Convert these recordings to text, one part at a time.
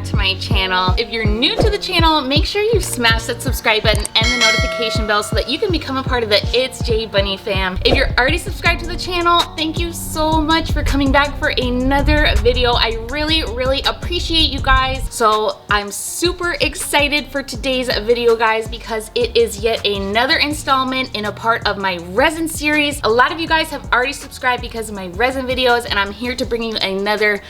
to my channel. If you're new to the channel, make sure you smash that subscribe button and the notification bell so that you can become a part of the It's J Bunny fam. If you're already subscribed to the channel, thank you so much for coming back for another video. I really appreciate you guys. So I'm super excited for today's video, guys, because it is yet another installment in a part of my resin series. A lot of you guys have already subscribed because of my resin videos, and I'm here to bring you another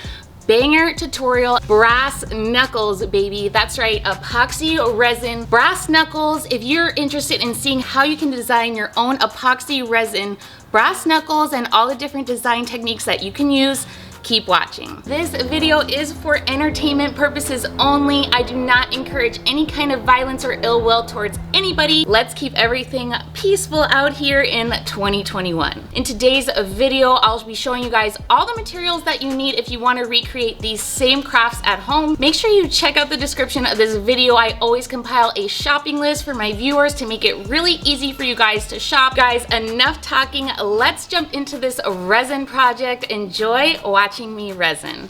banger tutorial. Brass knuckles, baby. That's right, epoxy resin brass knuckles. If you're interested in seeing how you can design your own epoxy resin brass knuckles and all the different design techniques that you can use, keep watching. This video is for entertainment purposes only. I do not encourage any kind of violence or ill will towards anybody. Let's keep everything peaceful out here in 2021. In today's video, I'll be showing you guys all the materials that you need if you want to recreate these same crafts at home. Make sure you check out the description of this video. I always compile a shopping list for my viewers to make it really easy for you guys to shop. Guys, enough talking. Let's jump into this resin project. Enjoy watching me resin.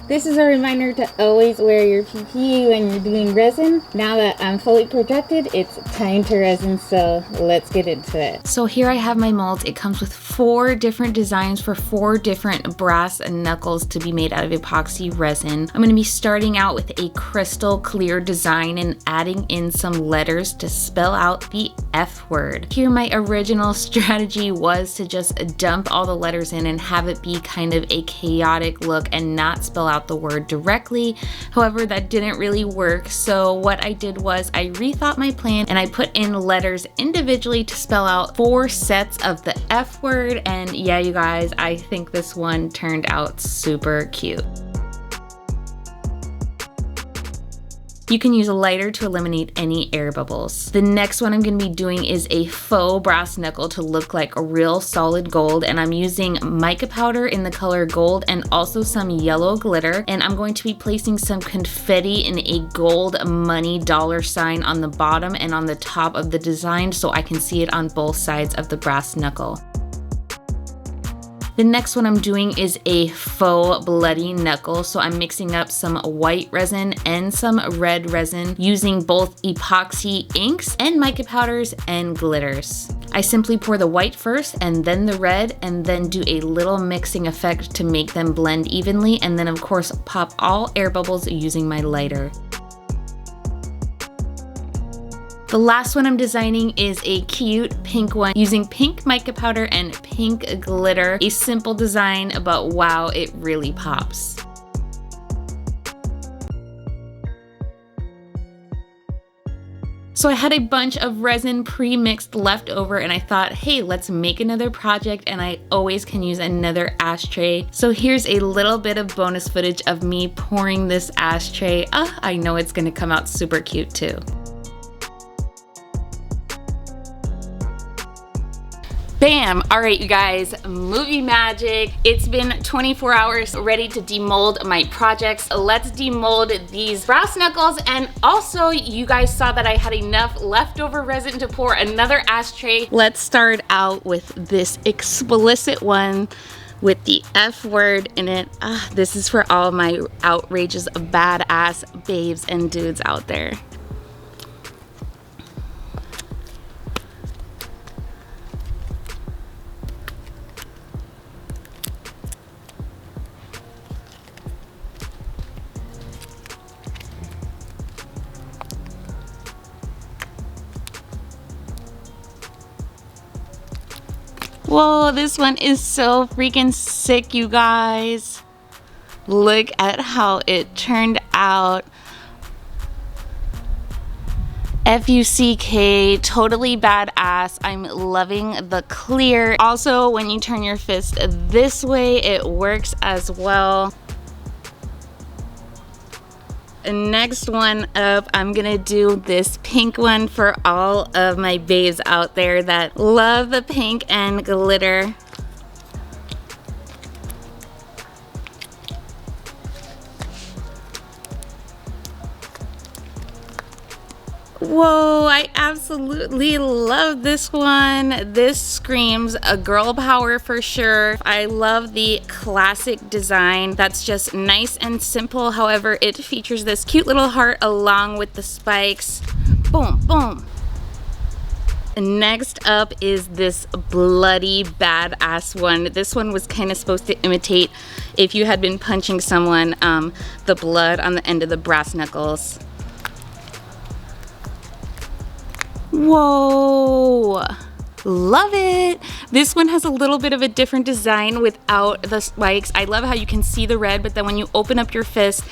This is a reminder to always wear your PPE when you're doing resin. Now that I'm fully protected, it's time to resin, so let's get into it. So here I have my molds. It comes with 4 different designs for 4 different brass knuckles to be made out of epoxy resin. I'm going to be starting out with a crystal clear design and adding in some letters to spell out the F word. Here my original strategy was to just dump all the letters in and have it be kind of a chaotic look and not spell out the word directly. However, that didn't really work, so what I did was I rethought my plan and I put in letters individually to spell out 4 sets of the F word, and yeah, you guys, I think this one turned out super cute. You can use a lighter to eliminate any air bubbles. The next one I'm going to be doing is a faux brass knuckle to look like a real solid gold, and I'm using mica powder in the color gold and also some yellow glitter, and I'm going to be placing some confetti in a gold money dollar sign on the bottom and on the top of the design so I can see it on both sides of the brass knuckle. The next one I'm doing is a faux bloody knuckle, so I'm mixing up some white resin and some red resin using both epoxy inks and mica powders and glitters. I simply pour the white first and then the red, and then do a little mixing effect to make them blend evenly, and then of course pop all air bubbles using my lighter. The last one I'm designing is a cute pink one using pink mica powder and pink glitter. A simple design, but wow, it really pops. So I had a bunch of resin pre-mixed left over, and I thought, hey, let's make another project, and I always can use another ashtray. So here's a little bit of bonus footage of me pouring this ashtray. I know it's gonna come out super cute too. Bam! Alright, you guys, movie magic. It's been 24 hours ready to demold my projects. Let's demold these brass knuckles, and also you guys saw that I had enough leftover resin to pour another ashtray. Let's start out with this explicit one with the F word in it. This is for all my outrageous badass babes and dudes out there. Whoa, this one is so freaking sick, you guys. Look at how it turned out. F-U-C-K, totally badass. I'm loving the clear. Also, when you turn your fist this way, it works as well. Next one up, I'm gonna do this pink one for all of my babes out there that love the pink and glitter. Whoa, I absolutely love this one. This screams a girl power for sure. I love the classic design that's just nice and simple. However, it features this cute little heart along with the spikes. Boom, boom. Next up is this bloody badass one. This one was kind of supposed to imitate, if you had been punching someone, the blood on the end of the brass knuckles. Whoa, love it. This one has a little bit of a different design without the spikes. I love how you can see the red, but then when you open up your fist,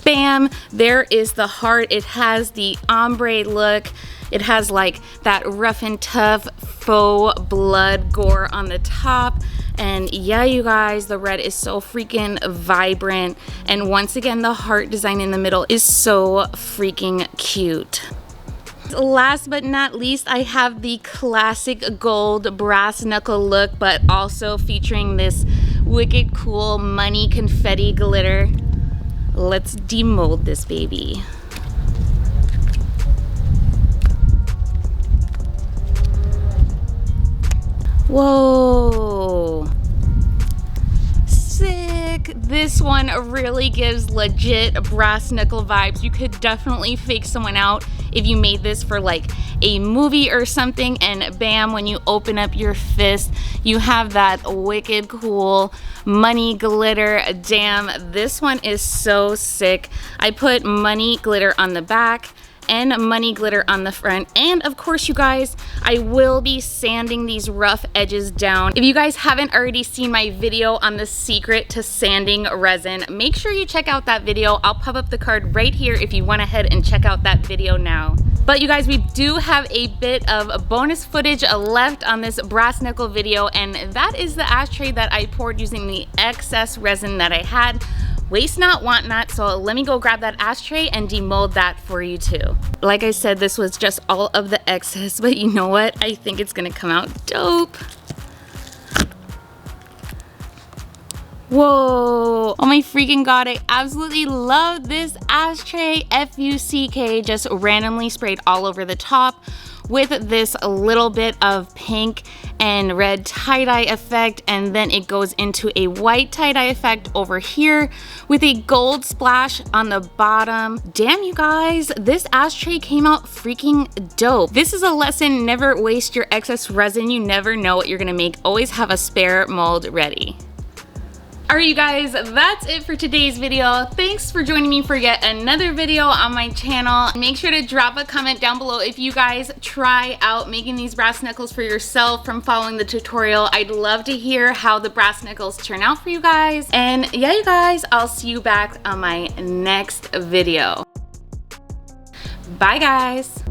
bam, there is the heart. It has the ombre look. It has like that rough and tough faux blood gore on the top. And yeah, you guys, the red is so freaking vibrant. And once again, the heart design in the middle is so freaking cute. Last but not least, I have the classic gold brass knuckle look, but also featuring this wicked cool money confetti glitter. Let's demold this baby. Whoa. Sick. This one really gives legit brass knuckle vibes. You could definitely fake someone out if you made this for like a movie or something, and bam, when you open up your fist, you have that wicked cool money glitter. Damn, this one is so sick. I put money glitter on the back and money glitter on the front, and of course, you guys, I will be sanding these rough edges down. If you guys haven't already seen my video on the secret to sanding resin, make sure you check out that video. I'll pop up the card right here if you went ahead and check out that video now. But you guys, we do have a bit of bonus footage left on this brass knuckle video, and that is the ashtray that I poured using the excess resin that I had. Waste not, want not, so let me go grab that ashtray and demold that for you too. Like I said, this was just all of the excess, but you know what? I think it's gonna come out dope. Whoa, oh my freaking god, I absolutely love this ashtray. F-U-C-K, just randomly sprayed all over the top with this little bit of pink and red tie-dye effect, and then it goes into a white tie-dye effect over here with a gold splash on the bottom. Damn, you guys, this ashtray came out freaking dope. This is a lesson: never waste your excess resin. You never know what you're gonna make. Always have a spare mold ready. Alright, you guys, that's it for today's video. Thanks for joining me for yet another video on my channel. Make sure to drop a comment down below if you guys try out making these brass knuckles for yourself from following the tutorial. I'd love to hear how the brass knuckles turn out for you guys. And yeah, you guys, I'll see you back on my next video. Bye, guys.